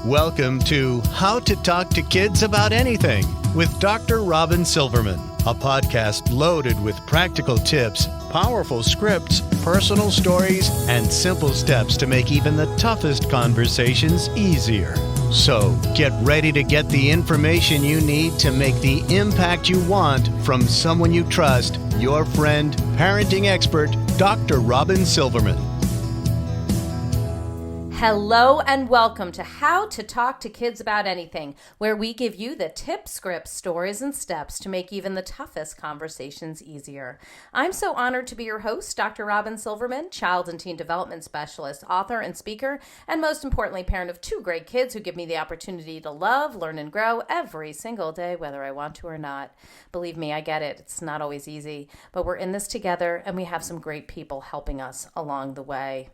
Welcome to How to Talk to Kids About Anything with Dr. Robyn Silverman, a podcast loaded with practical tips, powerful scripts, personal stories, and simple steps to make even the toughest conversations easier. So get ready to get the information you need to make the impact you want from someone you trust, your friend, parenting expert, Dr. Robyn Silverman. Hello and welcome to How to Talk to Kids About Anything, where we give you the tips, scripts, stories, and steps to make even the toughest conversations easier. I'm so honored to be your host, Dr. Robyn Silverman, child and teen development specialist, author, and speaker, and most importantly, parent of two great kids who give me the opportunity to love, learn, and grow every single day, whether I want to or not. Believe me, I get it. It's not always easy, but we're in this together, and we have some great people helping us along the way.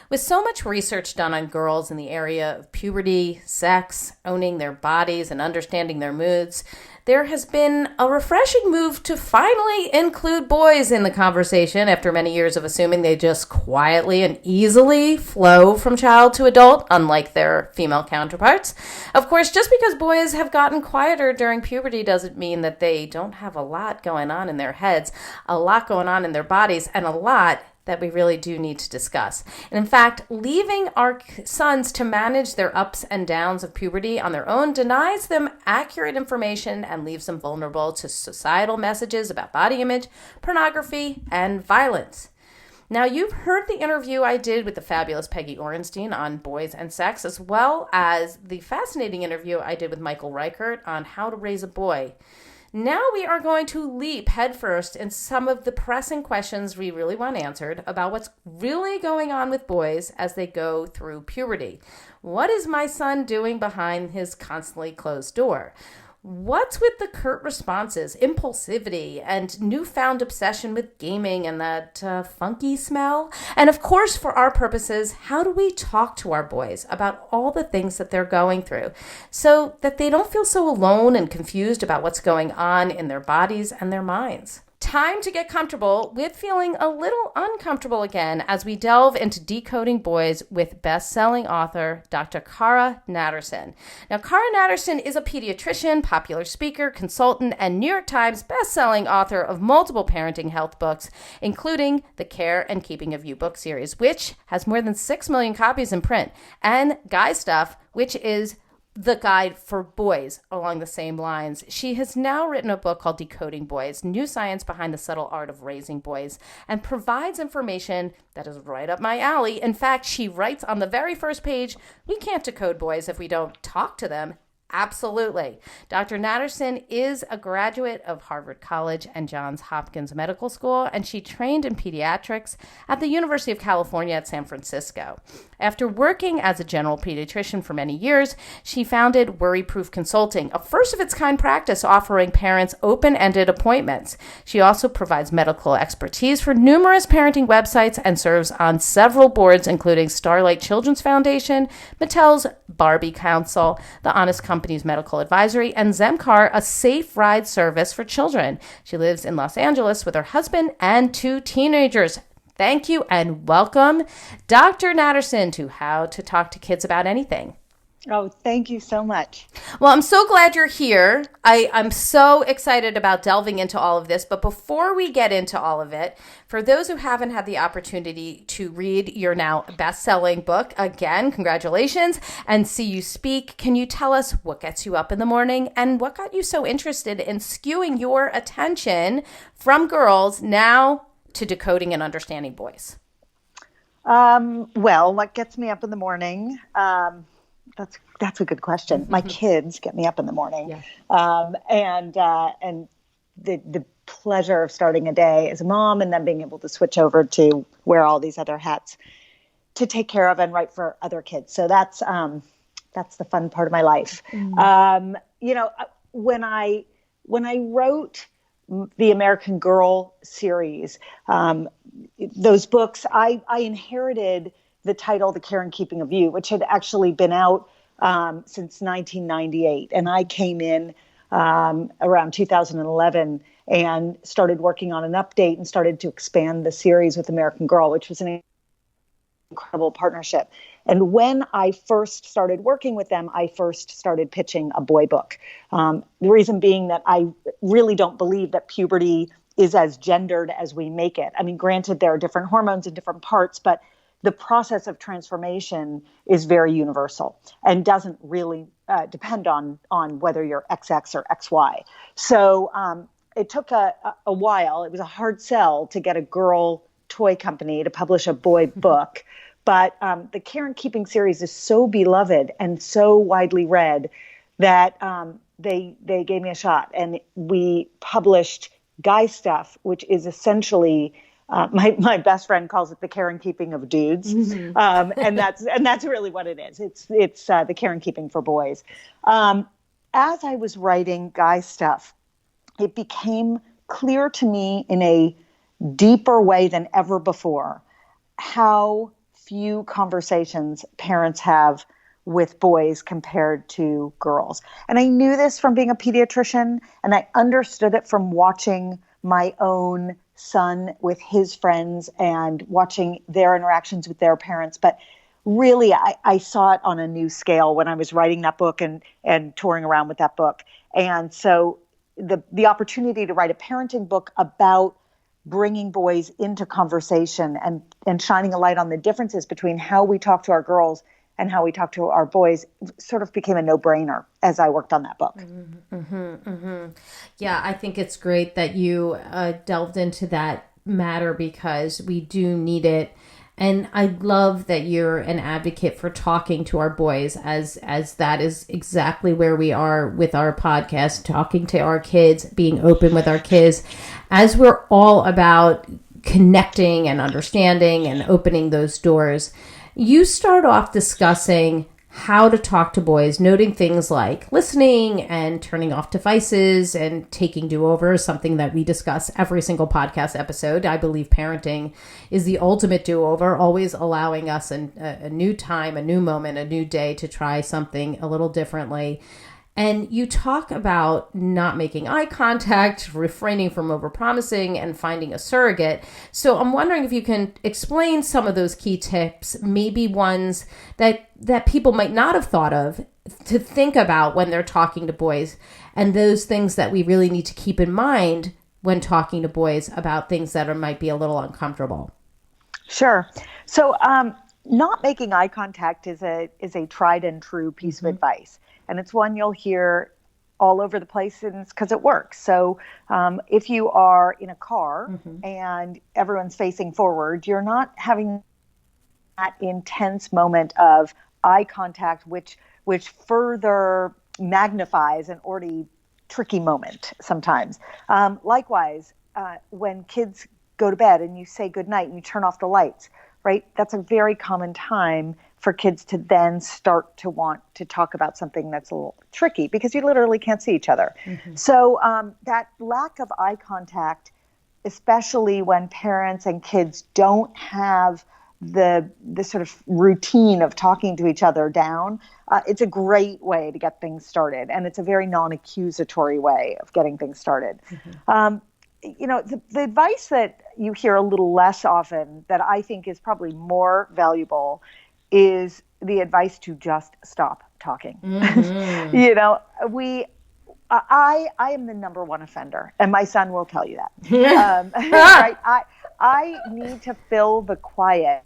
With so much research done on girls in the area of puberty, sex, owning their bodies, and understanding their moods, there has been a refreshing move to finally include boys in the conversation after many years of assuming they just quietly and easily flow from child to adult, unlike their female counterparts. Of course, just because boys have gotten quieter during puberty doesn't mean that they don't have a lot going on in their heads, a lot going on in their bodies, and a lot that we really do need to discuss. And in fact, leaving our sons to manage their ups and downs of puberty on their own denies them accurate information and leaves them vulnerable to societal messages about body image, pornography, and violence. Now, you've heard the interview I did with the fabulous Peggy Orenstein on boys and sex, as well as the fascinating interview I did with Michael Reichert on how to raise a boy. Now we are going to leap headfirst in some of the pressing questions we really want answered about what's really going on with boys as they go through puberty. What is my son doing behind his constantly closed door? What's with the curt responses, impulsivity, and newfound obsession with gaming and that funky smell? And of course, for our purposes, how do we talk to our boys about all the things that they're going through so that they don't feel so alone and confused about what's going on in their bodies and their minds? Time to get comfortable with feeling a little uncomfortable again as we delve into decoding boys with best-selling author Dr. Cara Natterson. Now, Cara Natterson is a pediatrician, popular speaker, consultant, and New York Times best-selling author of multiple parenting health books, including the Care and Keeping of You book series, which has more than 6 million copies in print, and Guy Stuff, which is the guide for boys along the same lines. She has now written a book called Decoding Boys, New Science Behind the Subtle Art of Raising Boys, and provides information that is right up my alley. In fact, she writes on the very first page, we can't decode boys if we don't talk to them. Absolutely. Dr. Natterson is a graduate of Harvard College and Johns Hopkins Medical School, and she trained in pediatrics at the University of California at San Francisco. After working as a general pediatrician for many years, she founded Worry Proof Consulting, a first-of-its-kind practice offering parents open-ended appointments. She also provides medical expertise for numerous parenting websites and serves on several boards, including Starlight Children's Foundation, Mattel's Barbie Council, the Honest Company's Medical Advisory, and Zemcar, a safe ride service for children. She lives in Los Angeles with her husband and 2 teenagers. Thank you and welcome, Dr. Natterson, to How to Talk to Kids About Anything. Oh, thank you so much. Well, I'm so glad you're here. I'm so excited about delving into all of this. But before we get into all of it, for those who haven't had the opportunity to read your now best-selling book, again, congratulations, and see you speak, can you tell us what gets you up in the morning and what got you so interested in skewing your attention from girls now to decoding and understanding boys? Well, what gets me up in the morning? That's a good question. My kids get me up in the morning, and the pleasure of starting a day as a mom, and then being able to switch over to wear all these other hats to take care of and write for other kids. So that's the fun part of my life. When I wrote the American Girl series, those books, I inherited the title, The Care and Keeping of You, which had actually been out since 1998. And I came in around 2011 and started working on an update and started to expand the series with American Girl, which was an incredible partnership. And when I first started working with them, I first started pitching a boy book. The reason being that I really don't believe that puberty is as gendered as we make it. I mean, granted, there are different hormones in different parts, but the process of transformation is very universal and doesn't really depend on whether you're XX or XY. So it took a while. It was a hard sell to get a girl toy company to publish a boy book. But the Care and Keeping series is so beloved and so widely read that they gave me a shot. And we published Guy Stuff, which is essentially my best friend calls it the Care and Keeping of dudes, and that's really what it is. It's the Care and Keeping for boys. As I was writing Guy Stuff, it became clear to me in a deeper way than ever before how few conversations parents have with boys compared to girls. And I knew this from being a pediatrician, and I understood it from watching my own son with his friends and watching their interactions with their parents. But really, I saw it on a new scale when I was writing that book and touring around with that book. And so the opportunity to write a parenting book about bringing boys into conversation and shining a light on the differences between how we talk to our girls and how we talk to our boys sort of became a no-brainer as I worked on that book. Yeah, I think it's great that you delved into that matter because we do need it. And I love that you're an advocate for talking to our boys as that is exactly where we are with our podcast, talking to our kids, being open with our kids, as we're all about connecting and understanding and opening those doors. You start off discussing how to talk to boys, noting things like listening and turning off devices and taking do-overs, something that we discuss every single podcast episode. I believe parenting is the ultimate do-over, always allowing us a new time, a new moment, a new day to try something a little differently. And you talk about not making eye contact, refraining from overpromising, and finding a surrogate. So I'm wondering if you can explain some of those key tips, maybe ones that people might not have thought of to think about when they're talking to boys, and those things that we really need to keep in mind when talking to boys about things that might be a little uncomfortable. Sure. So not making eye contact is a tried and true piece of advice. And it's one you'll hear all over the place, and it's because it works. So if you are in a car and everyone's facing forward, you're not having that intense moment of eye contact, which further magnifies an already tricky moment sometimes. Likewise, when kids go to bed and you say goodnight and you turn off the lights, right? That's a very common time for kids to then start to want to talk about something that's a little tricky because you literally can't see each other. So that lack of eye contact, especially when parents and kids don't have the sort of routine of talking to each other down, it's a great way to get things started. And it's a very non-accusatory way of getting things started. The advice that you hear a little less often that I think is probably more valuable is the advice to just stop talking. I am the number one offender, and my son will tell you that. Right? I need to fill the quiet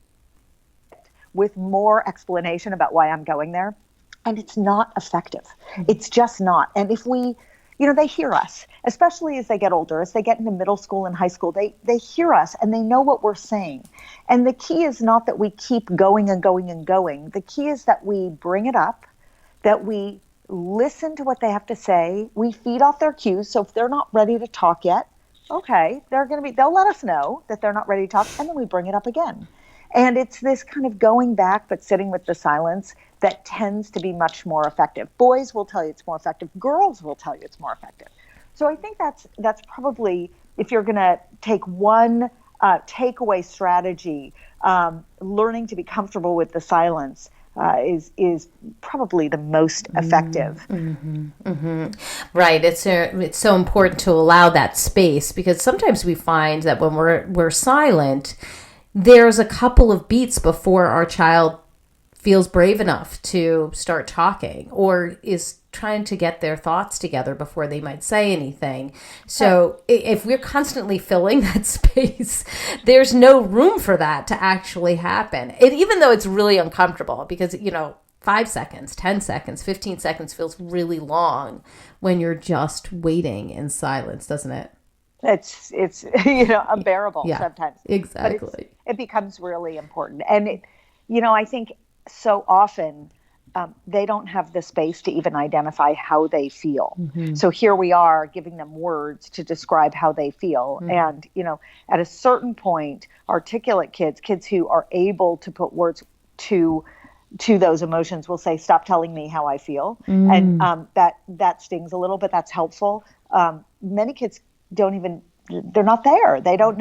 with more explanation about why I'm going there, and it's not effective. It's just not. And if we, they hear us, especially as they get older, as they get into middle school and high school, they hear us and they know what we're saying. And the key is not that we keep going and going and going. The key is that we bring it up, that we listen to what they have to say. We feed off their cues. So if they're not ready to talk yet, okay, they'll let us know that they're not ready to talk, and then we bring it up again. And it's this kind of going back, but sitting with the silence that tends to be much more effective. Boys will tell you it's more effective. Girls will tell you it's more effective. So I think that's probably, if you're going to take one takeaway strategy, learning to be comfortable with the silence is probably the most effective. Right. It's so important to allow that space, because sometimes we find that when we're silent, there's a couple of beats before our child feels brave enough to start talking or is trying to get their thoughts together before they might say anything. So if we're constantly filling that space, there's no room for that to actually happen. Even though it's really uncomfortable because, 5 seconds, 10 seconds, 15 seconds feels really long when you're just waiting in silence, doesn't it? It's unbearable sometimes. Exactly. But it becomes really important. And, I think so often they don't have the space to even identify how they feel. Mm-hmm. So here we are giving them words to describe how they feel. Mm-hmm. And, at a certain point, articulate kids who are able to put words to those emotions will say, stop telling me how I feel. Mm. And that stings a little, but that's helpful. Many kids they're not there. They don't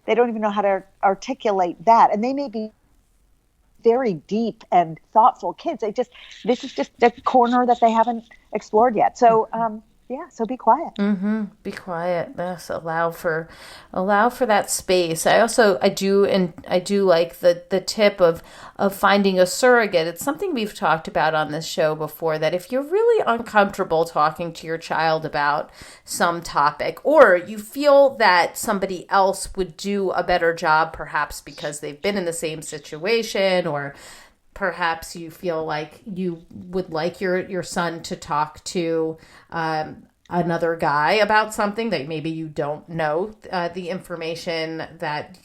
even know how to articulate that. And they may be very deep and thoughtful kids. This is just a corner that they haven't explored yet. So, so be quiet. Mm-hmm. Be quiet. Yes, allow for that space. I do like the tip of finding a surrogate. It's something we've talked about on this show before, that if you're really uncomfortable talking to your child about some topic, or you feel that somebody else would do a better job, perhaps because they've been in the same situation, or perhaps you feel like you would like your son to talk to another guy about something that maybe you don't know the information that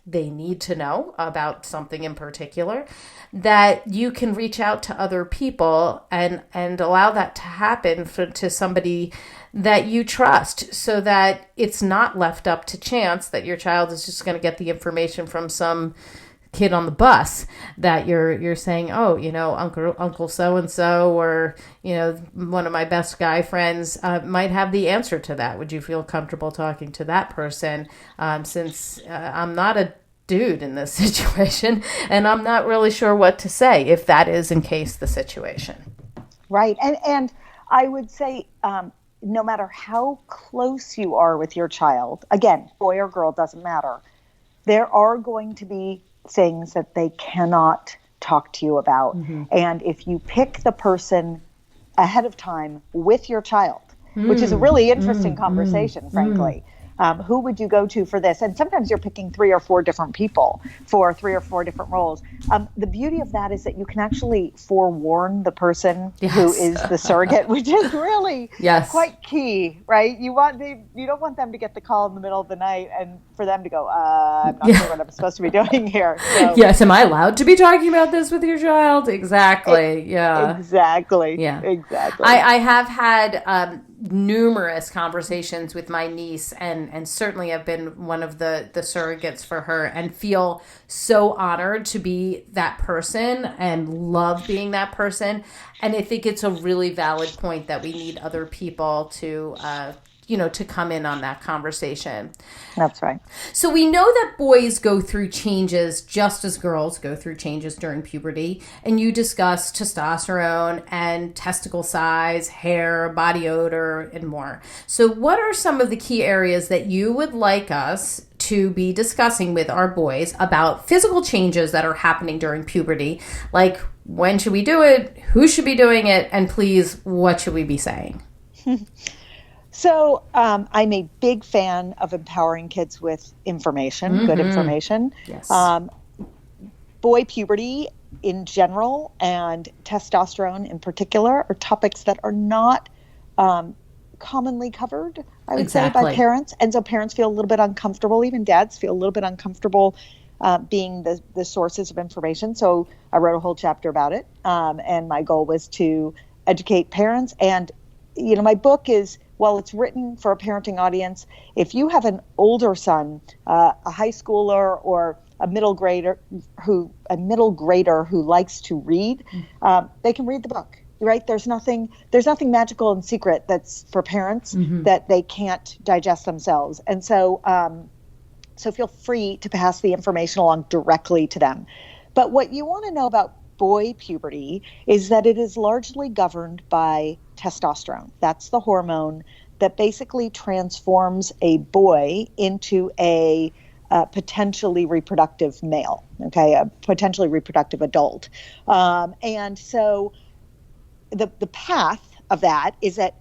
they need to know about something in particular, that you can reach out to other people and allow that to happen to somebody that you trust, so that it's not left up to chance that your child is just going to get the information from some kid on the bus that you're saying, Uncle so-and-so, or, one of my best guy friends might have the answer to that. Would you feel comfortable talking to that person? Since I'm not a dude in this situation, and I'm not really sure what to say if that is in case the situation. Right. And I would say, no matter how close you are with your child, again, boy or girl, doesn't matter, there are going to be things that they cannot talk to you about. Mm-hmm. And if you pick the person ahead of time with your child, which is a really interesting conversation, frankly, who would you go to for this? And sometimes you're picking 3 or 4 different people for 3 or 4 different roles. The beauty of that is that you can actually forewarn the person who is the surrogate, which is really quite key, right? You don't want them to get the call in the middle of the night and for them to go, I'm not sure what I'm supposed to be doing here. So, yes, am I allowed to be talking about this with your child? Exactly. Exactly. Yeah. Exactly. I have had numerous conversations with my niece, and certainly I've been one of the surrogates for her, and feel so honored to be that person and love being that person. And I think it's a really valid point that we need other people to come in on that conversation. That's right. So we know that boys go through changes just as girls go through changes during puberty. And you discuss testosterone and testicle size, hair, body odor, and more. So what are some of the key areas that you would like us to be discussing with our boys about physical changes that are happening during puberty? Like, when should we do it? Who should be doing it? And please, what should we be saying? So I'm a big fan of empowering kids with information, good information. Yes. Boy puberty in general and testosterone in particular are topics that are not commonly covered, I would say, by parents. And so parents feel a little bit uncomfortable, even dads feel a little bit uncomfortable being the sources of information. So I wrote a whole chapter about it. And my goal was to educate parents. And, my book is, while it's written for a parenting audience, if you have an older son, a high schooler or a middle grader who likes to read, they can read the book, right? There's nothing magical and secret that's for parents that they can't digest themselves. And so, so feel free to pass the information along directly to them. But what you want to know about boy puberty is that it is largely governed by testosterone. That's the hormone that basically transforms a boy into a potentially reproductive male, okay, a potentially reproductive adult. And so the path of that is that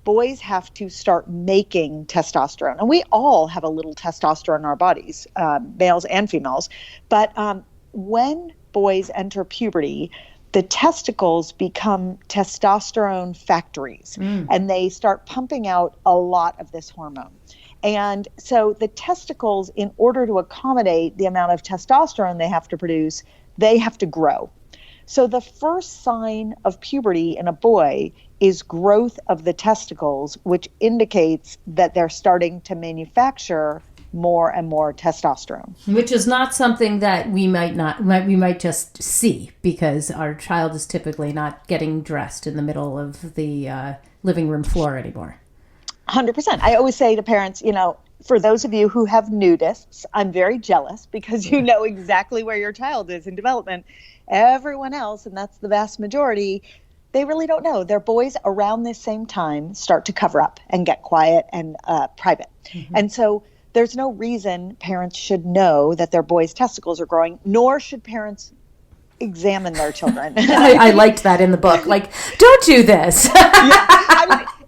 boys have to start making testosterone. And we all have a little testosterone in our bodies, males and females. But when boys enter puberty, the testicles become testosterone factories, and they start pumping out a lot of this hormone. And so the testicles, in order to accommodate the amount of testosterone they have to produce, they have to grow. So the first sign of puberty in a boy is growth of the testicles, which indicates that they're starting to manufacture more and more testosterone. Which is not something that we might just see, because our child is typically not getting dressed in the middle of the living room floor anymore. 100%. I always say to parents, for those of you who have nudists, I'm very jealous because you know exactly where your child is in development. Everyone else, and that's the vast majority, they really don't know. Their boys around this same time start to cover up and get quiet and private. Mm-hmm. And so there's no reason parents should know that their boys' testicles are growing, nor should parents examine their children. I liked that in the book. Like, don't do this.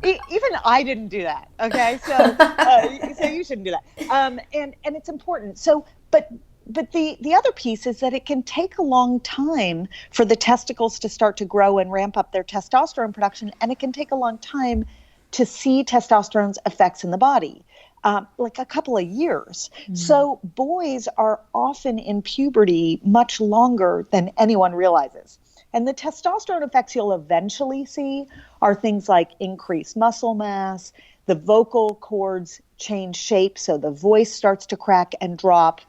Even I didn't do that. Okay, so you shouldn't do that. And it's important. So, but the other piece is that it can take a long time for the testicles to start to grow and ramp up their testosterone production, and it can take a long time to see testosterone's effects in the body. Like a couple of years. Mm. So boys are often in puberty much longer than anyone realizes. And the testosterone effects you'll eventually see are things like increased muscle mass, the vocal cords change shape, so the voice starts to crack and drop.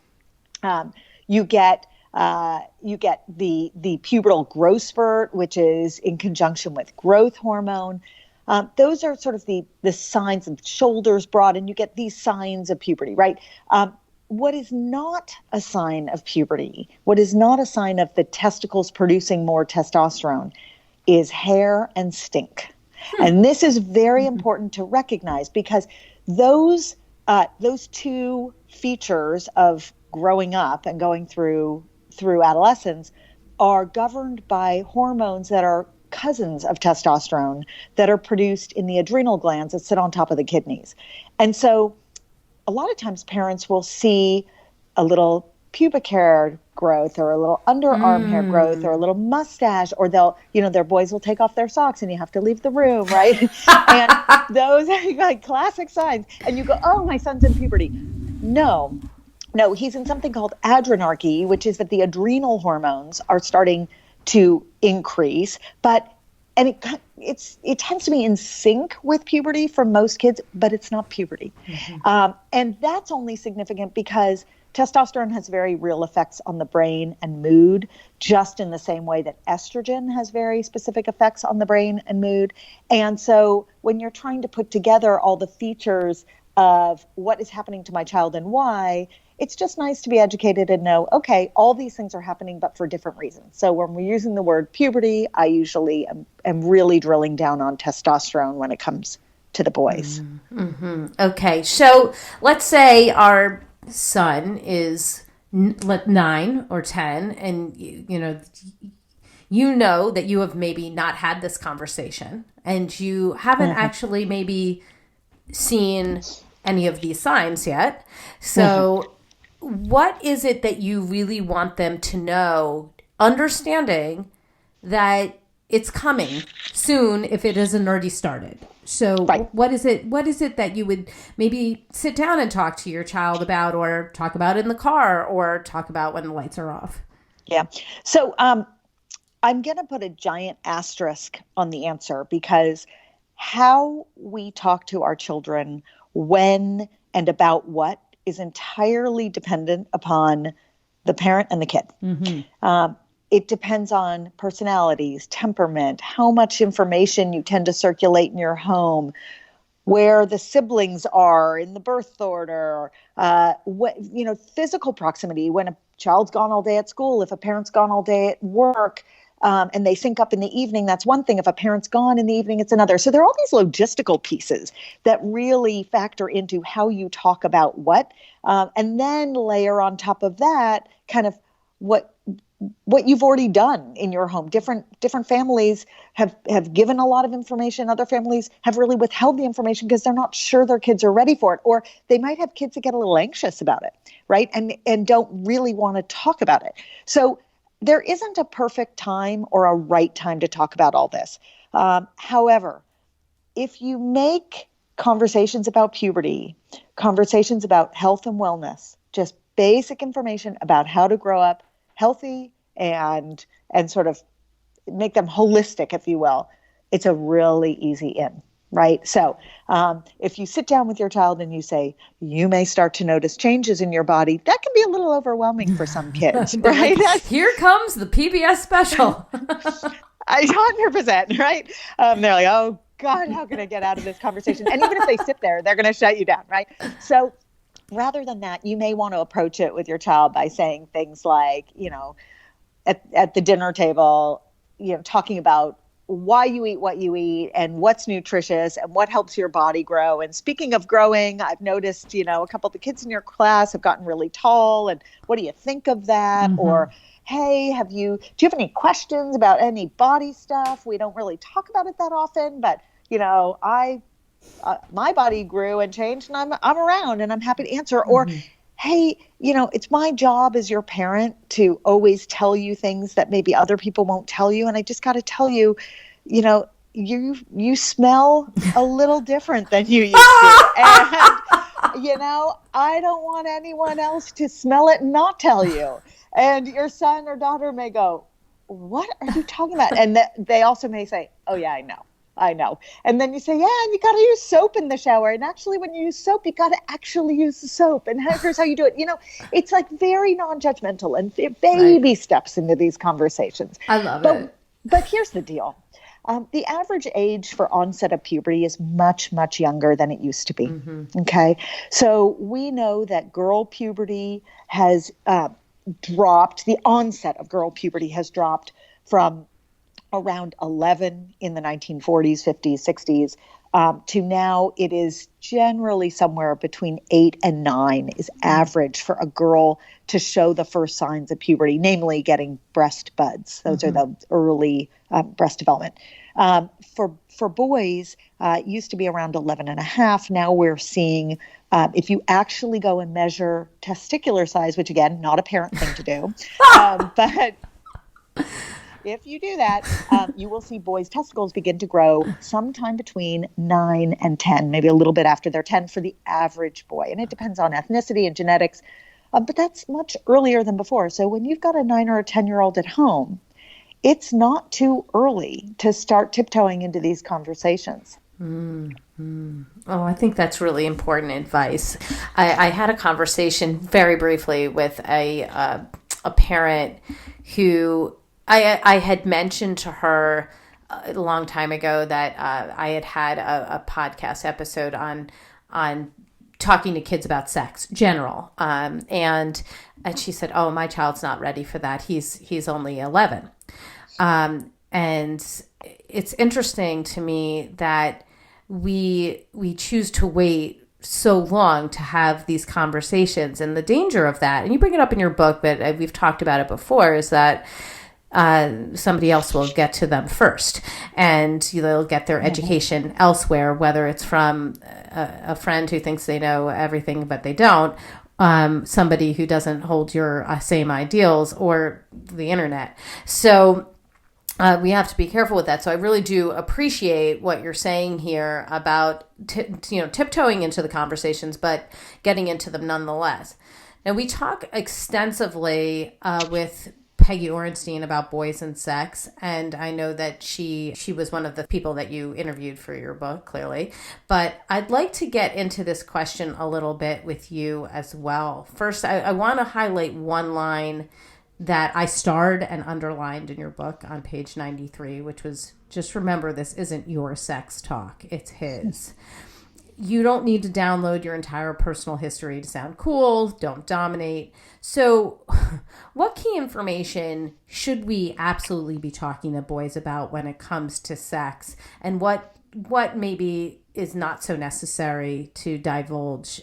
You get the pubertal growth spurt, which is in conjunction with growth hormone. Those are sort of the signs of shoulders broaden. You get these signs of puberty, right? What is not a sign of puberty, what is not a sign of the testicles producing more testosterone, is hair and stink. And this is very important to recognize, because those two features of growing up and going through adolescence are governed by hormones that are cousins of testosterone that are produced in the adrenal glands that sit on top of the kidneys. And so a lot of times parents will see a little pubic hair growth or a little underarm hair growth or a little mustache, or they'll, their boys will take off their socks and you have to leave the room, right? And those are like classic signs. And you go, oh, my son's in puberty. No, he's in something called adrenarche, which is that the adrenal hormones are starting to increase, and it tends to be in sync with puberty for most kids, but it's not puberty. Mm-hmm. And that's only significant because testosterone has very real effects on the brain and mood, just in the same way that estrogen has very specific effects on the brain and mood. And so when you're trying to put together all the features of what is happening to my child and why, it's just nice to be educated and know, okay, all these things are happening, but for different reasons. So when we're using the word puberty, I usually am really drilling down on testosterone when it comes to the boys. Mm-hmm. Okay, so let's say our son is 9 or 10, and you know that you have maybe not had this conversation, and you haven't actually maybe seen any of these signs yet. So what is it that you really want them to know, understanding that it's coming soon if it hasn't already started? So what is it that you would maybe sit down and talk to your child about, or talk about in the car, or talk about when the lights are off? Yeah. So I'm going to put a giant asterisk on the answer, because how we talk to our children when and about what is entirely dependent upon the parent and the kid. Mm-hmm. It depends on personalities, temperament, how much information you tend to circulate in your home, where the siblings are in the birth order, physical proximity. When a child's gone all day at school, if a parent's gone all day at work, and they sync up in the evening, that's one thing. If a parent's gone in the evening, it's another. So there are all these logistical pieces that really factor into how you talk about what, and then layer on top of that kind of what you've already done in your home. Different families have given a lot of information. Other families have really withheld the information because they're not sure their kids are ready for it, or they might have kids that get a little anxious about it, right? And don't really want to talk about it. So there isn't a perfect time or a right time to talk about all this. However, if you make conversations about puberty, conversations about health and wellness, just basic information about how to grow up healthy and sort of make them holistic, if you will, it's a really easy in, right? So if you sit down with your child and you say, you may start to notice changes in your body, that can be a little overwhelming for some kids, right? Here comes the PBS special. 100%, right? They're like, oh God, how can I get out of this conversation? And even if they sit there, they're going to shut you down, right? So rather than that, you may want to approach it with your child by saying things like, at the dinner table, talking about why you eat what you eat and what's nutritious and what helps your body grow. And speaking of growing, I've noticed, a couple of the kids in your class have gotten really tall. And what do you think of that? Mm-hmm. Or, hey, do you have any questions about any body stuff? We don't really talk about it that often, but, my body grew and changed, and I'm around and I'm happy to answer. Mm-hmm. Or, hey, it's my job as your parent to always tell you things that maybe other people won't tell you. And I just got to tell you, you smell a little different than you used to. And, I don't want anyone else to smell it and not tell you. And your son or daughter may go, what are you talking about? And they also may say, oh yeah, I know. And then you say, yeah, and you got to use soap in the shower. And actually, when you use soap, you got to actually use the soap. And here's how you do it. It's like very non-judgmental and baby steps into these conversations. I love it. But here's the deal. The average age for onset of puberty is much, much younger than it used to be. Mm-hmm. Okay. So we know that girl puberty has dropped. The onset of girl puberty has dropped from around 11 in the 1940s, 50s, 60s, to now it is generally somewhere between 8 and 9 is average for a girl to show the first signs of puberty, namely getting breast buds. Those mm-hmm. are the early breast development. For boys, it used to be around 11 and a half. Now we're seeing, if you actually go and measure testicular size, which again, not a parent thing to do, but if you do that, you will see boys' testicles begin to grow sometime between 9 and 10, maybe a little bit after they're 10 for the average boy. And it depends on ethnicity and genetics, but that's much earlier than before. So when you've got a 9 or a 10-year-old at home, it's not too early to start tiptoeing into these conversations. Mm-hmm. Oh, I think that's really important advice. I had a conversation very briefly with a parent who I had mentioned to her a long time ago that I had a podcast episode on talking to kids about sex, general. And she said, "Oh, my child's not ready for that. He's only 11." And it's interesting to me that we choose to wait so long to have these conversations, and the danger of that. And you bring it up in your book, but we've talked about it before, is that somebody else will get to them first, and they'll get their education elsewhere, whether it's from a friend who thinks they know everything but they don't, somebody who doesn't hold your same ideals, or the internet. So we have to be careful with that. So I really do appreciate what you're saying here about tiptoeing into the conversations, but getting into them nonetheless. Now, we talk extensively with Peggy Orenstein about boys and sex, and I know that she was one of the people that you interviewed for your book, clearly. But I'd like to get into this question a little bit with you as well. First, I want to highlight one line that I starred and underlined in your book on page 93, which was, just remember, this isn't your sex talk, it's his. you don't need to download your entire personal history to sound cool. Don't dominate. So what key information should we absolutely be talking to boys about when it comes to sex, and what maybe is not so necessary to divulge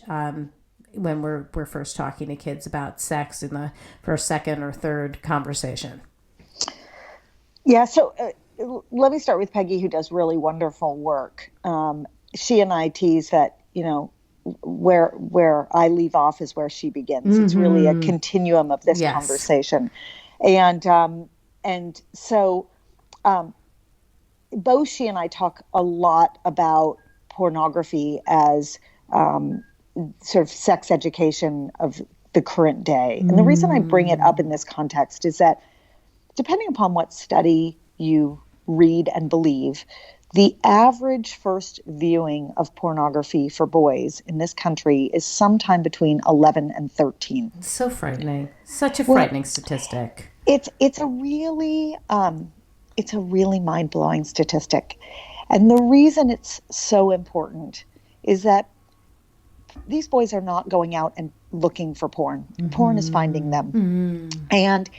when we're first talking to kids about sex in the first, second, or third conversation? Yeah, so let me start with Peggy, who does really wonderful work. She and I tease that, where I leave off is where she begins. It's really a continuum of this conversation. And so both she and I talk a lot about pornography as sort of sex education of the current day. And the reason I bring it up in this context is that depending upon what study you read and believe, the average first viewing of pornography for boys in this country is sometime between 11 and 13. It's so frightening. Such a frightening statistic. It's a really mind-blowing statistic. And the reason it's so important is that these boys are not going out and looking for porn. Porn is finding them. And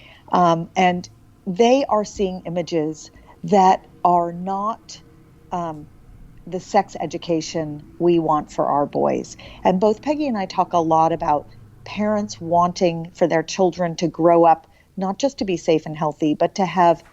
they are seeing images that are not the sex education we want for our boys. And both Peggy and I talk a lot about parents wanting for their children to grow up, not just to be safe and healthy, but to have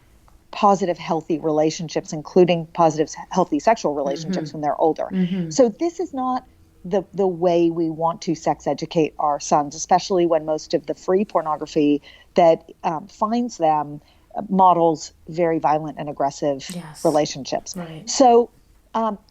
positive, healthy relationships, including positive, healthy sexual relationships when they're older. So this is not the way we want to sex educate our sons, especially when most of the free pornography that finds them models very violent and aggressive relationships. Right. So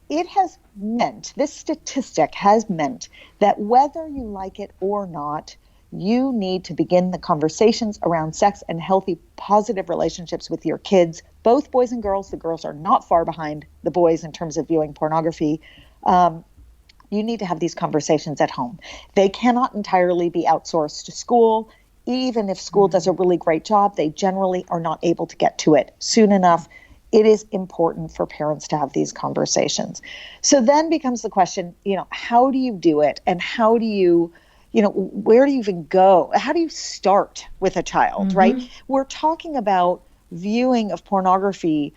this statistic has meant that whether you like it or not, you need to begin the conversations around sex and healthy, positive relationships with your kids, both boys and girls. The girls are not far behind the boys in terms of viewing pornography. You need to have these conversations at home. They cannot entirely be outsourced to school. Even if school does a really great job, they generally are not able to get to it soon enough. It is important for parents to have these conversations. So then becomes the question, how do you do it? And how do you, where do you even go? How do you start with a child, right? We're talking about viewing of pornography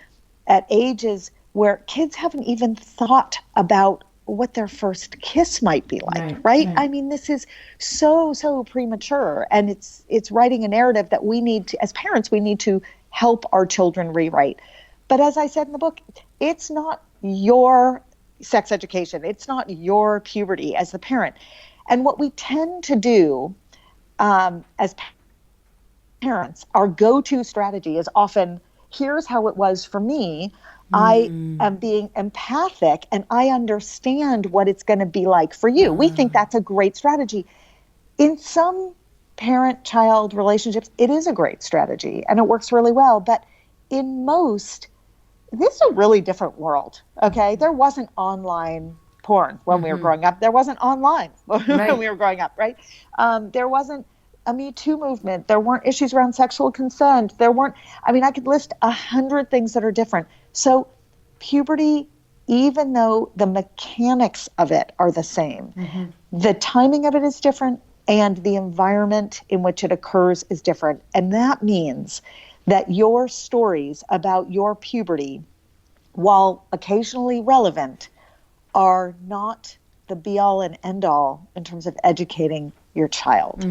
at ages where kids haven't even thought about what their first kiss might be like, right? I mean, this is so premature, and it's writing a narrative that we need to, as parents, we need to help our children rewrite. But as I said in the book, it's not your sex education. It's not your puberty as the parent. And what we tend to do as parents, our go-to strategy is often, here's how it was for me. I am being empathic and I understand what it's going to be like for you. We think that's a great strategy. In some parent-child relationships, it is a great strategy and it works really well. But in most, this is a really different world, okay? There wasn't online porn when we were growing up. There wasn't online when we were growing up, right? There wasn't a Me Too movement. There weren't issues around sexual consent. I could list 100 things that are different. So puberty, even though the mechanics of it are the same, the timing of it is different and the environment in which it occurs is different. And that means that your stories about your puberty, while occasionally relevant, are not the be-all and end-all in terms of educating your child.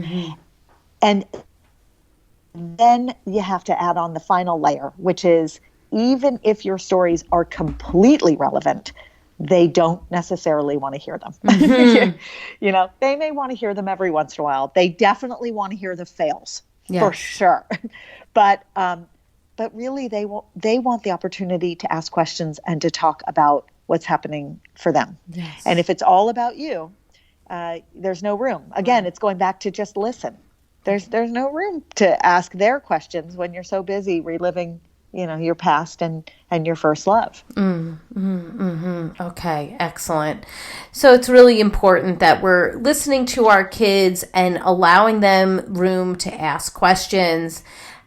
And then you have to add on the final layer, which is, even if your stories are completely relevant, they don't necessarily want to hear them. They may want to hear them every once in a while. They definitely want to hear the fails, for sure. But really, they want the opportunity to ask questions and to talk about what's happening for them. Yes. And if it's all about you, there's no room. Again, it's going back to just listen. There's no room to ask their questions when you're so busy reliving your past and your first love. Okay, excellent. So it's really important that we're listening to our kids and allowing them room to ask questions.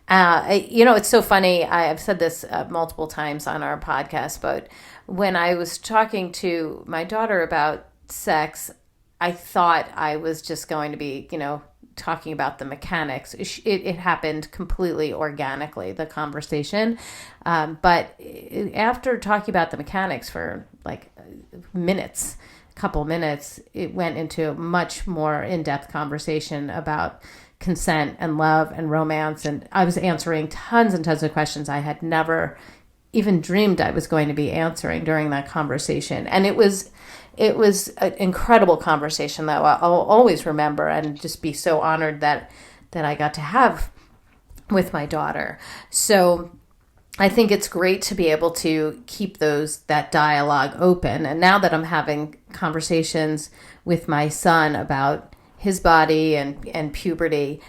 It's so funny. I've said this multiple times on our podcast, but when I was talking to my daughter about sex, I thought I was just going to be, talking about the mechanics. It happened completely organically, the conversation. But after talking about the mechanics for like couple minutes, it went into a much more in-depth conversation about consent and love and romance. And I was answering tons and tons of questions I had never even dreamed I was going to be answering during that conversation. And it was an incredible conversation that I'll always remember and just be so honored that I got to have with my daughter. So I think it's great to be able to keep that dialogue open. And now that I'm having conversations with my son about his body and puberty,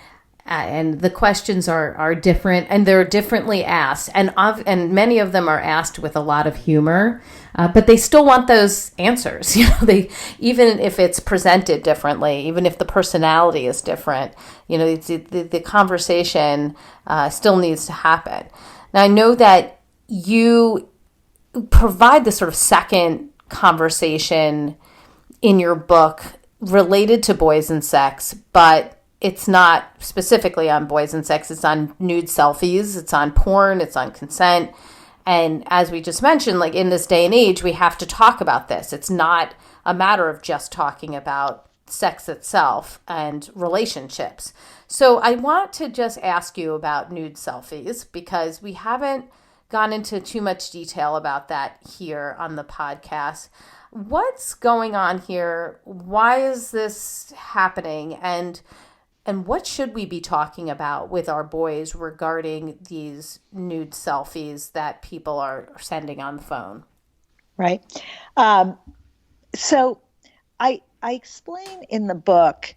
and the questions are different, and they're differently asked, and many of them are asked with a lot of humor, but they still want those answers. They, even if it's presented differently, even if the personality is different, the conversation still needs to happen. Now, I know that you provide this sort of second conversation in your book related to boys and sex, but it's not specifically on boys and sex. It's on nude selfies. It's on porn. It's on consent. And as we just mentioned, like in this day and age, we have to talk about this. It's not a matter of just talking about sex itself and relationships. So I want to just ask you about nude selfies, because we haven't gone into too much detail about that here on the podcast. What's going on here? Why is this happening? And what should we be talking about with our boys regarding these nude selfies that people are sending on the phone? Right. So I explain in the book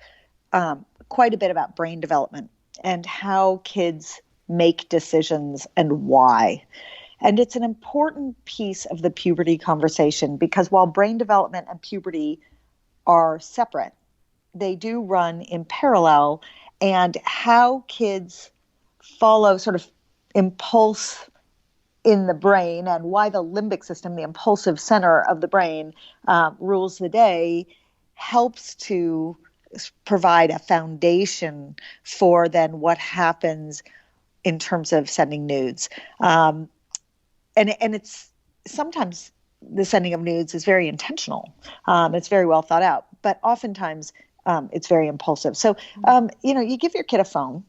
quite a bit about brain development and how kids make decisions and why. And it's an important piece of the puberty conversation, because while brain development and puberty are separate, they do run in parallel, and how kids follow sort of impulse in the brain and why the limbic system, the impulsive center of the brain, rules the day, helps to provide a foundation for then what happens in terms of sending nudes. And it's sometimes the sending of nudes is very intentional. It's very well thought out, but oftentimes it's very impulsive. So, you give your kid a phone.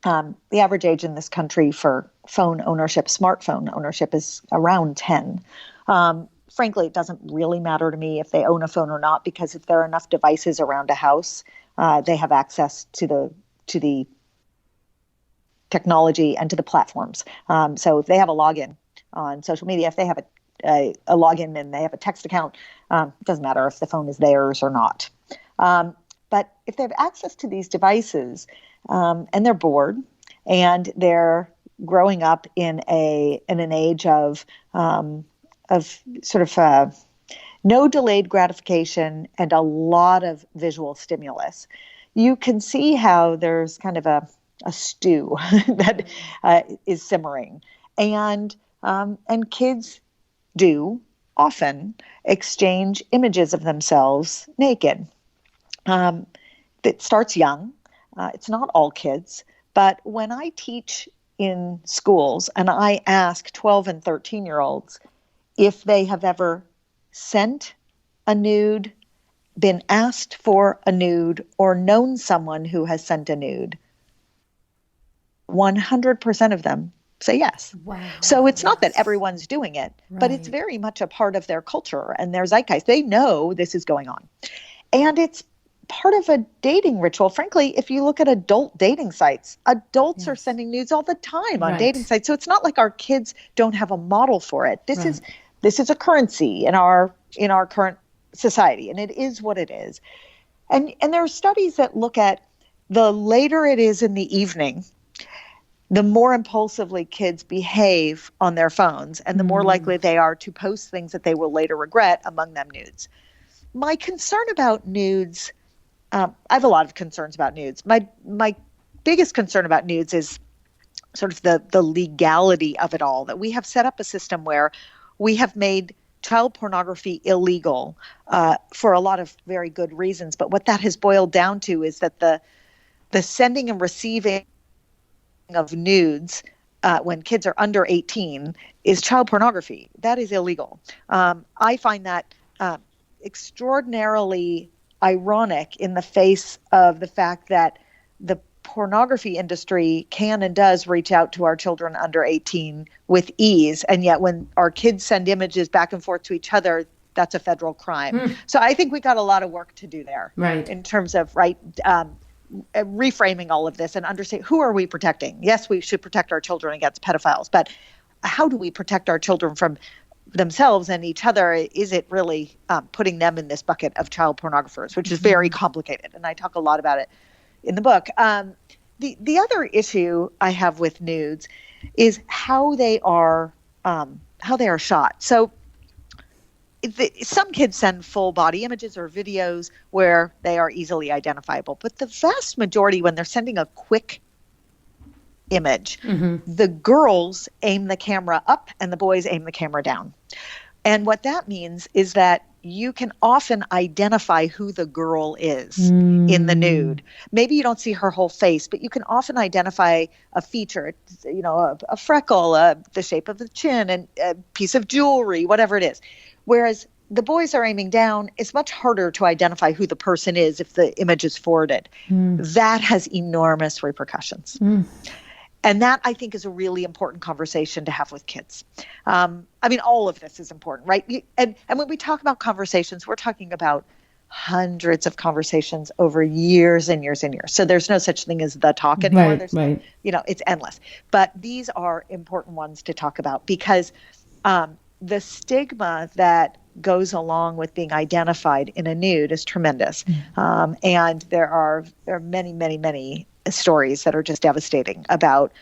The average age in this country for phone ownership, smartphone ownership, is around 10. Frankly, it doesn't really matter to me if they own a phone or not, because if there are enough devices around a house, they have access to the technology and to the platforms. So if they have a login on social media, if they have a login and they have a text account, it doesn't matter if the phone is theirs or not. But if they have access to these devices and they're bored and they're growing up in an age of sort of no delayed gratification and a lot of visual stimulus, you can see how there's kind of a stew that is simmering, and kids do often exchange images of themselves naked. That starts young. It's not all kids, but when I teach in schools and I ask 12 and 13-year-olds if they have ever sent a nude, been asked for a nude, or known someone who has sent a nude, 100% of them say yes. Wow. So it's not that everyone's doing it, but it's very much a part of their culture and their zeitgeist. They know this is going on. And it's part of a dating ritual. Frankly, if you look at adult dating sites, adults are sending nudes all the time on dating sites. So it's not like our kids don't have a model for it. This is a currency in our current society, and it is what it is. And there are studies that look at the later it is in the evening, the more impulsively kids behave on their phones, and the more likely they are to post things that they will later regret, among them nudes. My concern about nudes, I have a lot of concerns about nudes. My biggest concern about nudes is sort of the legality of it all, that we have set up a system where we have made child pornography illegal for a lot of very good reasons. But what that has boiled down to is that the sending and receiving of nudes when kids are under 18 is child pornography. That is illegal. I find that extraordinarily ironic in the face of the fact that the pornography industry can and does reach out to our children under 18 with ease. And yet when our kids send images back and forth to each other, that's a federal crime. So I think we got a lot of work to do there in terms of reframing all of this and understand, who are we protecting? Yes, we should protect our children against pedophiles, but how do we protect our children from themselves and each other? Is it really putting them in this bucket of child pornographers, which is very complicated. And I talk a lot about it in the book. The other issue I have with nudes is how they are shot. So some kids send full body images or videos where they are easily identifiable, but the vast majority, when they're sending a quick image, the girls aim the camera up and the boys aim the camera down. And what that means is that you can often identify who the girl is in the nude. Maybe you don't see her whole face, but you can often identify a feature, a freckle, the shape of the chin, and a piece of jewelry, whatever it is. Whereas the boys are aiming down, it's much harder to identify who the person is if the image is forwarded. That has enormous repercussions. And that, I think, is a really important conversation to have with kids. All of this is important, right? And when we talk about conversations, we're talking about hundreds of conversations over years and years and years. So there's no such thing as the talk anymore. Right. It's endless. But these are important ones to talk about because the stigma that goes along with being identified in a nude is tremendous. And there are many, many, many stories that are just devastating about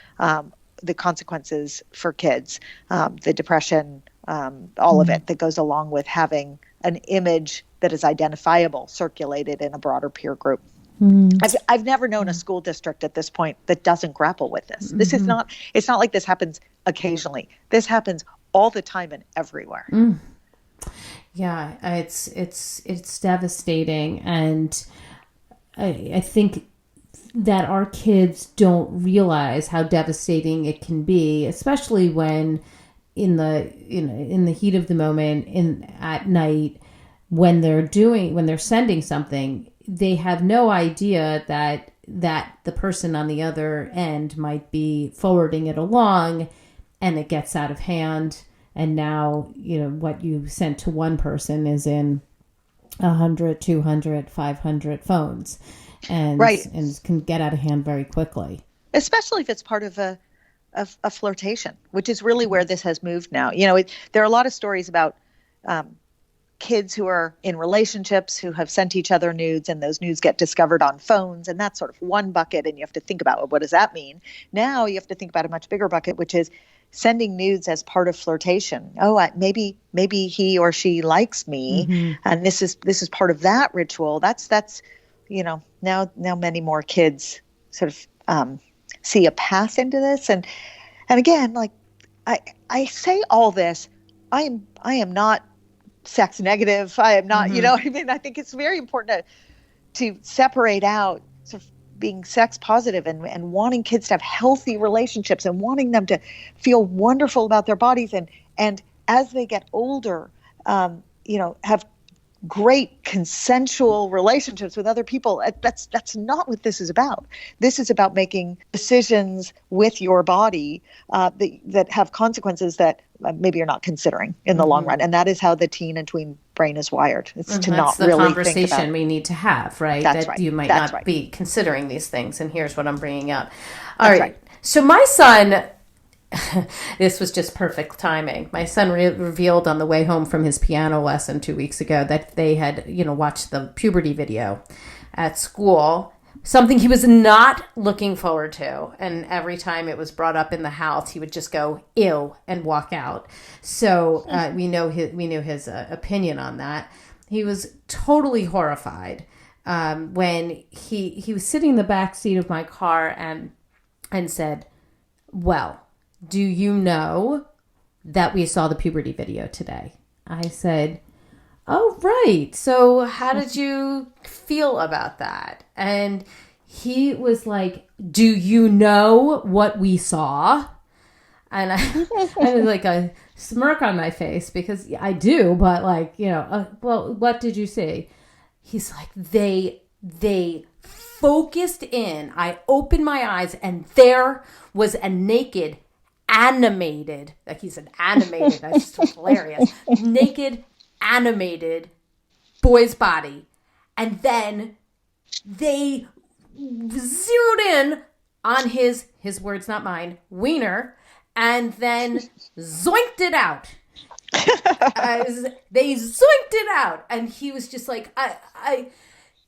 the consequences for kids, the depression, all of it that goes along with having an image that is identifiable circulated in a broader peer group. I've never known a school district at this point that doesn't grapple with this. This is not, it's not like this happens occasionally. This happens all the time and everywhere. Yeah, it's devastating. And I think that our kids don't realize how devastating it can be, especially when in the heat of the moment at night, when they're sending something, they have no idea that the person on the other end might be forwarding it along, and it gets out of hand. And now, what you sent to one person is in 100, 200, 500 phones. And can get out of hand very quickly. Especially if it's part of a flirtation, which is really where this has moved now. There are a lot of stories about kids who are in relationships who have sent each other nudes, and those nudes get discovered on phones, and that's sort of one bucket, and you have to think about, what does that mean? Now you have to think about a much bigger bucket, which is sending nudes as part of flirtation. Maybe he or she likes me, and this is part of that ritual. That's now many more kids sort of see a path into this. And again, like I say all this, I am not sex negative. I am not, I think it's very important to separate out sort of being sex positive and wanting kids to have healthy relationships and wanting them to feel wonderful about their bodies. And as they get older, have great consensual relationships with other people. That's not what this is about. This is about making decisions with your body that have consequences that maybe you're not considering in the long run. And that is how the teen and tween brain is wired. It's to not really think about. That's the conversation we need to have, right? That's right. You might not be considering these things, and here's what I'm bringing up. All right. So my son, this was just perfect timing. My son revealed on the way home from his piano lesson 2 weeks ago that they had, watched the Puberty video at school, something he was not looking forward to. And every time it was brought up in the house, he would just go, ew, and walk out. So we knew his opinion on that. He was totally horrified when he was sitting in the back seat of my car and said, well, do you know that we saw the Puberty video today? I said, oh, right. So how did you feel about that? And he was like, do you know what we saw? And I was like a smirk on my face because I do, but like, well, what did you see? He's like, they focused in. I opened my eyes and there was a naked, animated, like he said, animated. That's just hilarious. Naked, animated boy's body. And then they zeroed in on his words, not mine, wiener, and then zoinked it out. They zoinked it out. And he was just like,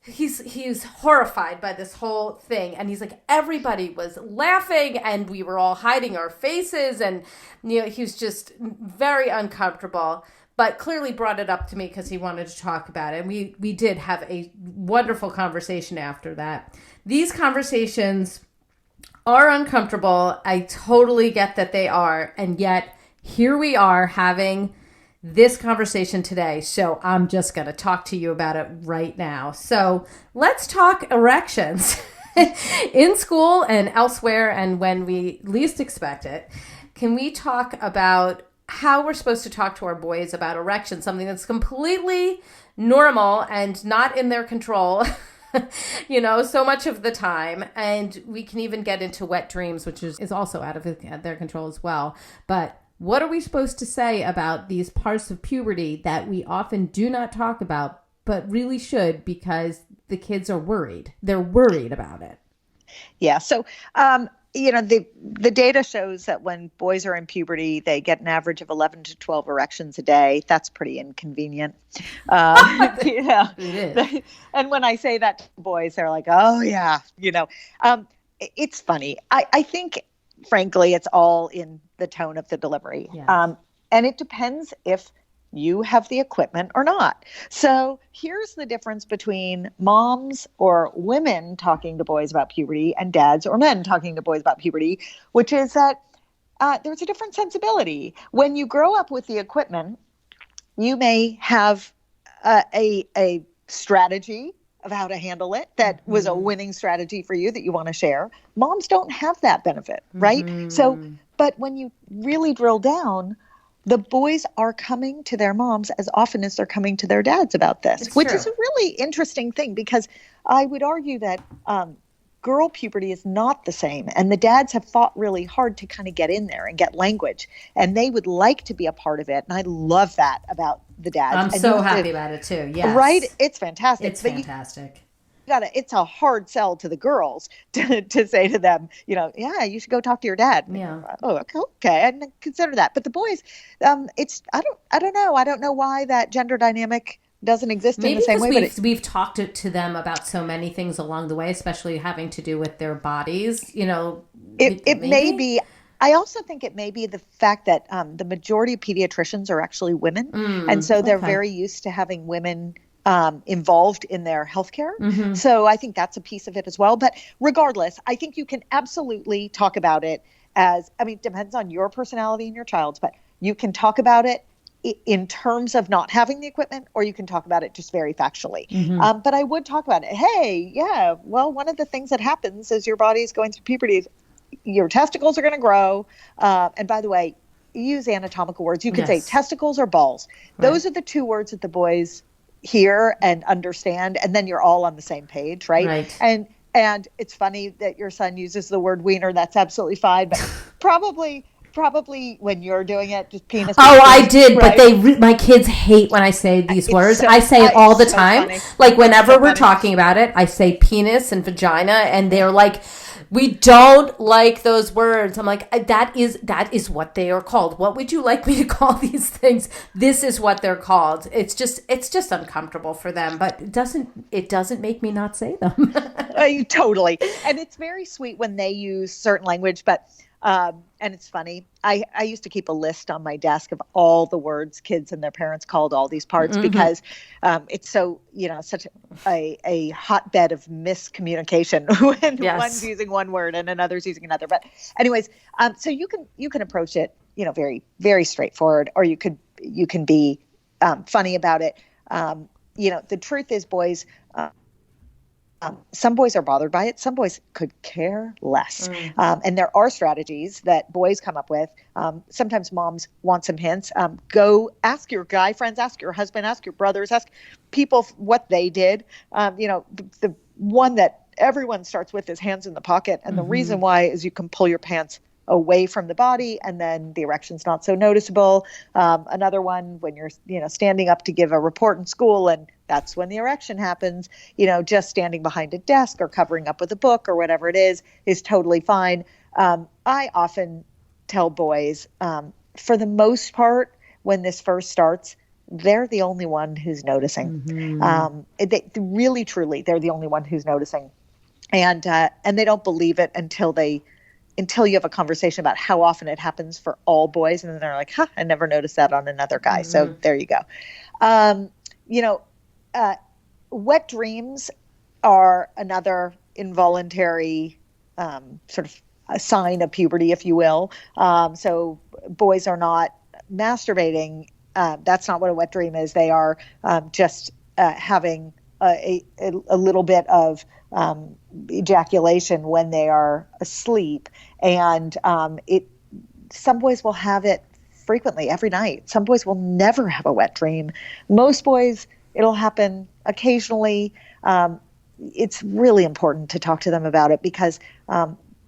he's horrified by this whole thing. And he's like, everybody was laughing and we were all hiding our faces. And, he was just very uncomfortable, but clearly brought it up to me because he wanted to talk about it. And we did have a wonderful conversation after that. These conversations are uncomfortable. I totally get that they are. And yet here we are having this conversation today. So I'm just going to talk to you about it right now. So let's talk erections in school and elsewhere and when we least expect it. Can we talk about how we're supposed to talk to our boys about erections, something that's completely normal and not in their control, so much of the time. And we can even get into wet dreams, which is also out of their control as well. But what are we supposed to say about these parts of puberty that we often do not talk about, but really should because the kids are worried? They're worried about it. Yeah. So, the data shows that when boys are in puberty, they get an average of 11 to 12 erections a day. That's pretty inconvenient. It is. And when I say that to boys, they're like, oh, yeah, it's funny. I think, frankly, it's all in the tone of the delivery. Yes. And it depends if you have the equipment or not. So here's the difference between moms or women talking to boys about puberty and dads or men talking to boys about puberty, which is that there's a different sensibility. When you grow up with the equipment, you may have a strategy of how to handle it that was a winning strategy for you that you want to share. Moms don't have that benefit, right? Mm-hmm. So, but when you really drill down, the boys are coming to their moms as often as they're coming to their dads about this, which is a really interesting thing because I would argue that girl puberty is not the same. And the dads have fought really hard to kind of get in there and get language. And they would like to be a part of it. And I love that about the dads. I'm so happy about it too. Yes. Right? It's fantastic. It's fantastic. It's a hard sell to the girls to say to them, yeah, you should go talk to your dad. Yeah. Oh, okay. I didn't consider that. But the boys, I don't know. I don't know why that gender dynamic doesn't exist in the same way. Maybe we've talked to them about so many things along the way, especially having to do with their bodies. It may be. I also think it may be the fact that the majority of pediatricians are actually women. And so they're very used to having women involved in their healthcare. Mm-hmm. So I think that's a piece of it as well. But regardless, I think you can absolutely talk about it it depends on your personality and your child's, but you can talk about it in terms of not having the equipment, or you can talk about it just very factually. Mm-hmm. But I would talk about it. Hey, yeah, well, one of the things that happens as your body's going through puberty is your testicles are going to grow. And by the way, use anatomical words. You can say testicles or balls. Right. Those are the two words that the boys hear and understand, and then you're all on the same page, right? And it's funny that your son uses the word wiener. That's absolutely fine, but probably when you're doing it, just penis. Oh, I did, right? But my kids hate when I say these words. I say it all the time. Funny. Like whenever we're talking about it, I say penis and vagina, and they're like, we don't like those words. I'm like, that is what they are called. What would you like me to call these things? This is what they're called. It's just uncomfortable for them, but it doesn't make me not say them. Totally. And it's very sweet when they use certain language, but and it's funny. I used to keep a list on my desk of all the words kids and their parents called all these parts, because it's so, such a hotbed of miscommunication when one's using one word and another's using another. But anyways, so you can approach it, very, very straightforward, or you can be funny about it. The truth is, boys, some boys are bothered by it. Some boys could care less. And there are strategies that boys come up with. Sometimes moms want some hints. Go ask your guy friends, ask your husband, ask your brothers, ask people what they did. The one that everyone starts with is hands in the pocket. And the reason why is you can pull your pants away from the body, and then the erection's not so noticeable. Another one, when you're, standing up to give a report in school, and that's when the erection happens, just standing behind a desk or covering up with a book or whatever it is totally fine. I often tell boys, for the most part, when this first starts, they're the only one who's noticing. They really, truly, they're the only one who's noticing. And they don't believe it until you have a conversation about how often it happens for all boys. And then they're like, I never noticed that on another guy. So there you go. Wet dreams are another involuntary sort of a sign of puberty, if you will. So boys are not masturbating. That's not what a wet dream is. They are just having a little bit of ejaculation when they are asleep. And some boys will have it frequently, every night. Some boys will never have a wet dream. Most boys, it'll happen occasionally. It's really important to talk to them about it because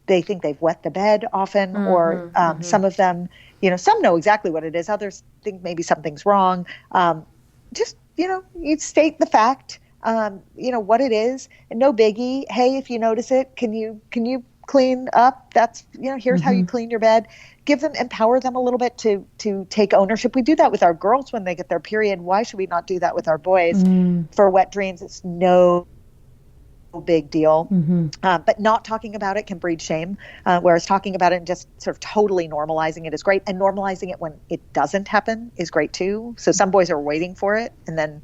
they think they've wet the bed often, or some of them, some know exactly what it is. Others think maybe something's wrong. Just, you state the fact, what it is, and no biggie. Hey, if you notice it, can you clean up? That's, here's how you clean your bed. Empower them a little bit to take ownership. We do that with our girls when they get their period. Why should we not do that with our boys? For wet dreams, it's no big deal. But not talking about it can breed shame, whereas talking about it and just sort of totally normalizing it is great. And normalizing it when it doesn't happen is great too. So some boys are waiting for it and then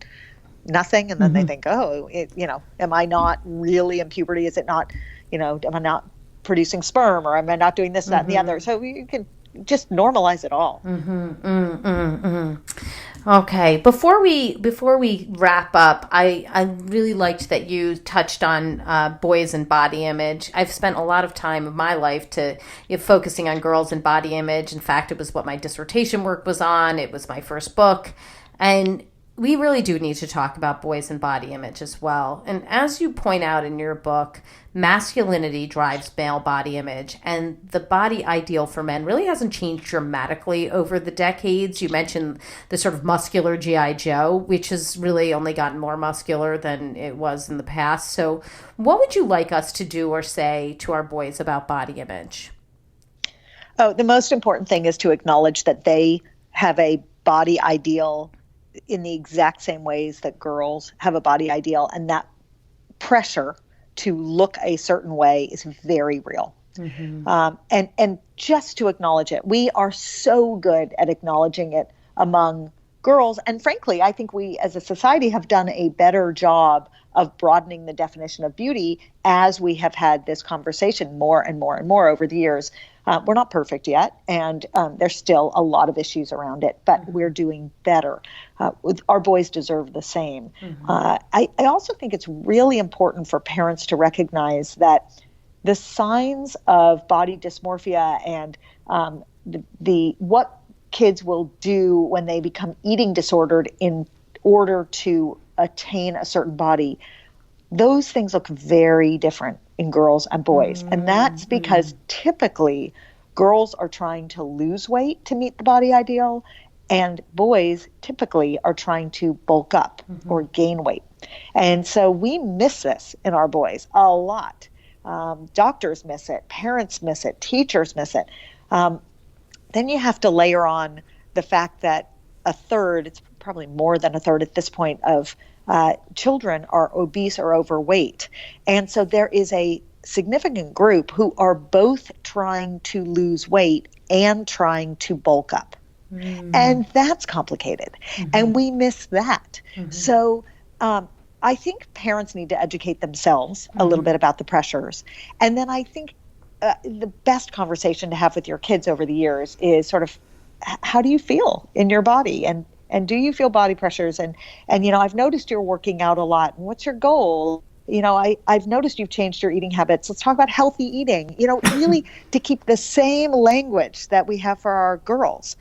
nothing, and then they think, am I not really in puberty? Is it not, am I not producing sperm, or am I not doing this, that, and the other? So you can just normalize it all. Okay. Before we wrap up, I really liked that you touched on boys and body image. I've spent a lot of time of my life focusing on girls and body image. In fact, it was what my dissertation work was on. It was my first book. And we really do need to talk about boys and body image as well. And as you point out in your book, masculinity drives male body image, and the body ideal for men really hasn't changed dramatically over the decades. You mentioned the sort of muscular G.I. Joe, which has really only gotten more muscular than it was in the past. So what would you like us to do or say to our boys about body image? Oh, the most important thing is to acknowledge that they have a body ideal in the exact same ways that girls have a body ideal, and that pressure to look a certain way is very real. And just to acknowledge it. We are so good at acknowledging it among girls, and frankly, I think we as a society have done a better job of broadening the definition of beauty as we have had this conversation more and more and more over the years. We're not perfect yet, and there's still a lot of issues around it, but we're doing better. Our boys deserve the same. I also think it's really important for parents to recognize that the signs of body dysmorphia and what kids will do when they become eating disordered in order to attain a certain body, those things look very different in girls and boys. And that's because typically girls are trying to lose weight to meet the body ideal, and boys typically are trying to bulk up or gain weight. And so we miss this in our boys a lot. Doctors miss it, parents miss it, teachers miss it. Then you have to layer on the fact that a third, it's probably more than a third at this point, of children are obese or overweight. And so there is a significant group who are both trying to lose weight and trying to bulk up. And that's complicated. And we miss that. So I think parents need to educate themselves a little bit about the pressures. And then I think the best conversation to have with your kids over the years is sort of, how do you feel in your body? And And do you feel body pressures? And I've noticed you're working out a lot. And what's your goal? I've noticed you've changed your eating habits. Let's talk about healthy eating, really to keep the same language that we have for our girls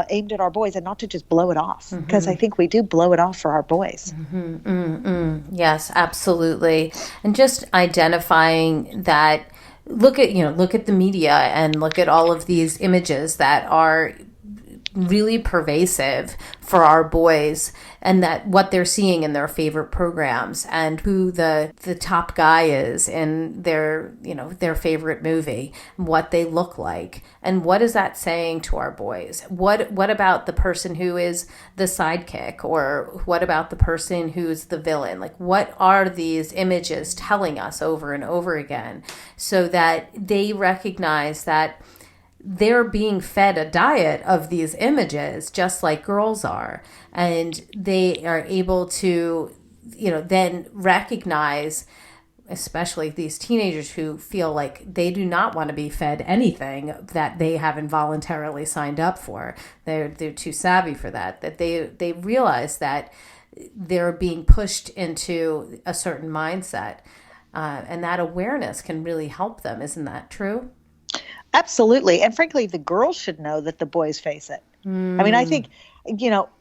aimed at our boys, and not to just blow it off, because I think we do blow it off for our boys. Yes, absolutely. And just identifying that, look at the media and look at all of these images that are really pervasive for our boys, and that what they're seeing in their favorite programs, and who the top guy is in their favorite movie, what they look like, and what is that saying to our boys? What about the person who is the sidekick, or what about the person who's the villain? Like, what are these images telling us over and over again, so that they recognize that they're being fed a diet of these images just like girls are, and they are able to then recognize, especially these teenagers who feel like they do not want to be fed anything that they haven't voluntarily signed up for. They're too savvy for that they realize that they're being pushed into a certain mindset, and that awareness can really help them. Isn't that true? Absolutely. And frankly, the girls should know that the boys face it. I mean, I think,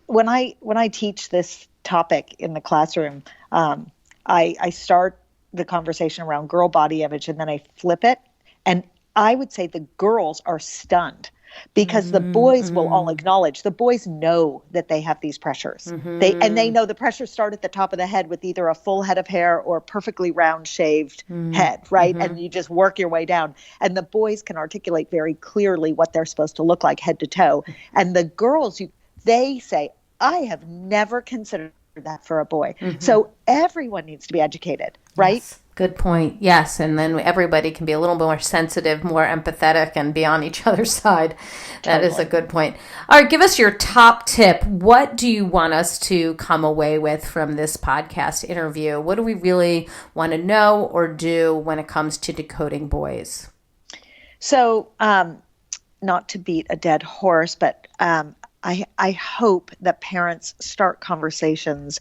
when I teach this topic in the classroom, I start the conversation around girl body image, and then I flip it. And I would say the girls are stunned, because the boys will all acknowledge. The boys know that they have these pressures. They know the pressures start at the top of the head with either a full head of hair or a perfectly round shaved head, right? And you just work your way down. And the boys can articulate very clearly what they're supposed to look like head to toe. And the girls, they say, I have never considered that for a boy. So everyone needs to be educated, right? Yes. Good point. Yes. And then everybody can be a little more sensitive, more empathetic, and be on each other's side. That is a good point. All right. Give us your top tip. What do you want us to come away with from this podcast interview? What do we really want to know or do when it comes to decoding boys? So, not to beat a dead horse, but I hope that parents start conversations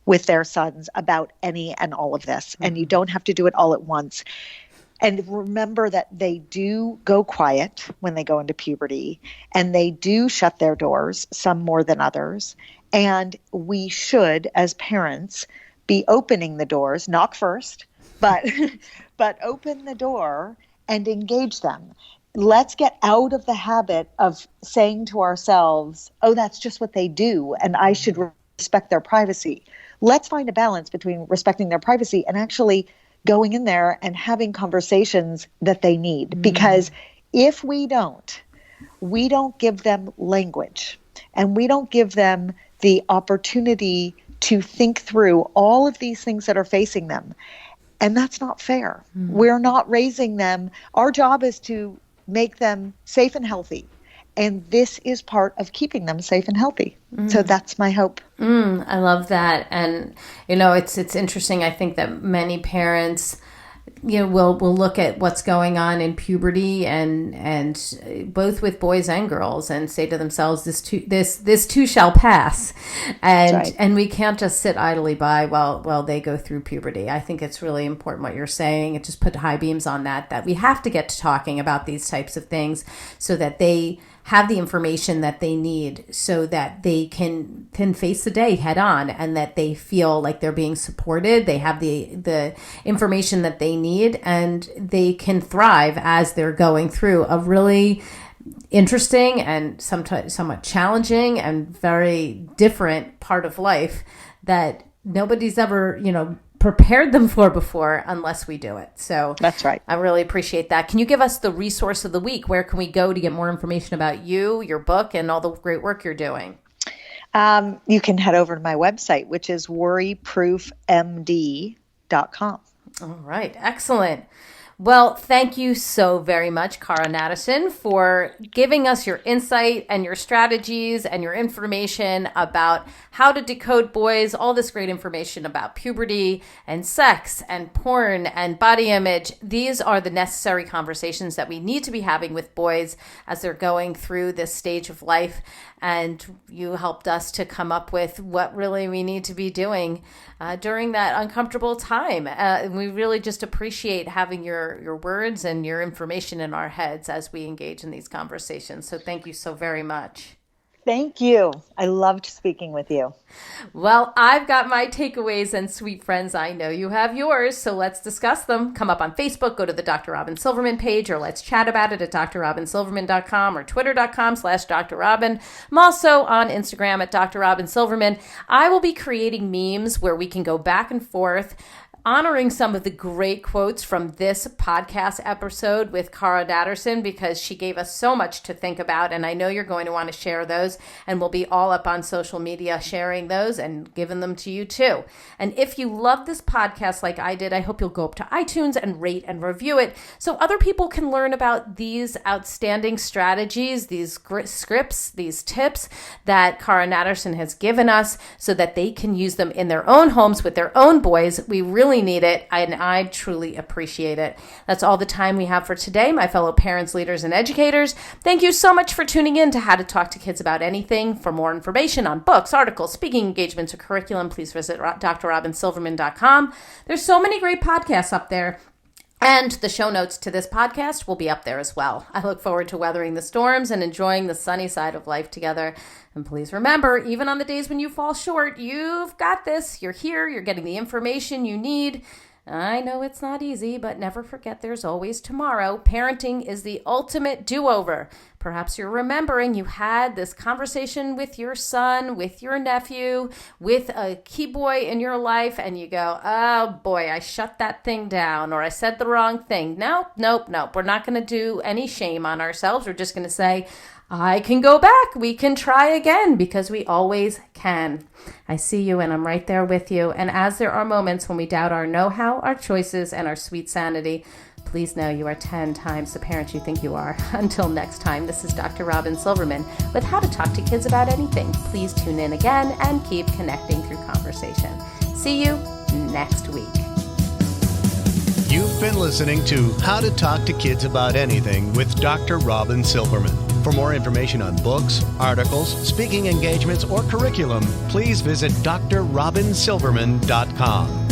with their sons about any and all of this. And you don't have to do it all at once. And remember that they do go quiet when they go into puberty, and they do shut their doors, some more than others. And we should, as parents, be opening the doors, knock first, but open the door and engage them. Let's get out of the habit of saying to ourselves, oh, that's just what they do, and I should respect their privacy. Let's find a balance between respecting their privacy and actually going in there and having conversations that they need. Because if we don't give them language, and we don't give them the opportunity to think through all of these things that are facing them. And that's not fair. We're not raising them. Our job is to make them safe and healthy. And this is part of keeping them safe and healthy. So that's my hope. I love that. And, it's interesting. I think that many parents, will look at what's going on in puberty and both with boys and girls, and say to themselves, this too shall pass. And, right. And we can't just sit idly by while they go through puberty. I think it's really important what you're saying. It just put high beams on that we have to get to talking about these types of things so that they have the information that they need, so that they can face the day head on, and that they feel like they're being supported. They have the information that they need, and they can thrive as they're going through a really interesting and sometimes somewhat challenging and very different part of life that nobody's ever, prepared them for before unless we do it. So that's right. I really appreciate that. Can you give us the resource of the week? Where can we go to get more information about you, your book, and all the great work you're doing? You can head over to my website, which is worryproofmd.com. All right. Excellent. Well, thank you so very much, Cara Natterson, for giving us your insight and your strategies and your information about how to decode boys, all this great information about puberty and sex and porn and body image. These are the necessary conversations that we need to be having with boys as they're going through this stage of life. And you helped us to come up with what really we need to be doing during that uncomfortable time. We really just appreciate having your words and your information in our heads as we engage in these conversations. So thank you so very much. Thank you. I loved speaking with you. Well, I've got my takeaways, and sweet friends, I know you have yours, so let's discuss them. Come up on Facebook, go to the Dr. Robyn Silverman page, or let's chat about it at drrobynsilverman.com or twitter.com/Dr. Robyn. I'm also on Instagram at Dr. Robyn Silverman. I will be creating memes where we can go back and forth, honoring some of the great quotes from this podcast episode with Cara Natterson, because she gave us so much to think about, and I know you're going to want to share those, and we'll be all up on social media sharing those and giving them to you too. And if you love this podcast like I did, I hope you'll go up to iTunes and rate and review it so other people can learn about these outstanding strategies, these scripts, these tips that Cara Natterson has given us so that they can use them in their own homes with their own boys. We really need it, and I truly appreciate it. That's all the time we have for today, my fellow parents, leaders, and educators. Thank you so much for tuning in to How to Talk to Kids About Anything. For more information on books, articles, speaking engagements, or curriculum, please visit drrobynsilverman.com. There's so many great podcasts up there. And the show notes to this podcast will be up there as well. I look forward to weathering the storms and enjoying the sunny side of life together. And please remember, even on the days when you fall short, you've got this. You're here. You're getting the information you need. I know it's not easy, but never forget there's always tomorrow. Parenting is the ultimate do-over. Perhaps you're remembering you had this conversation with your son, with your nephew, with a key boy in your life, and you go, oh boy, I shut that thing down, or I said the wrong thing. Nope. We're not going to do any shame on ourselves. We're just going to say, I can go back. We can try again, because we always can. I see you, and I'm right there with you. And as there are moments when we doubt our know-how, our choices, and our sweet sanity, please know you are 10 times the parent you think you are. Until next time, this is Dr. Robyn Silverman with How to Talk to Kids About Anything. Please tune in again and keep connecting through conversation. See you next week. You've been listening to How to Talk to Kids About Anything with Dr. Robyn Silverman. For more information on books, articles, speaking engagements, or curriculum, please visit drrobynsilverman.com.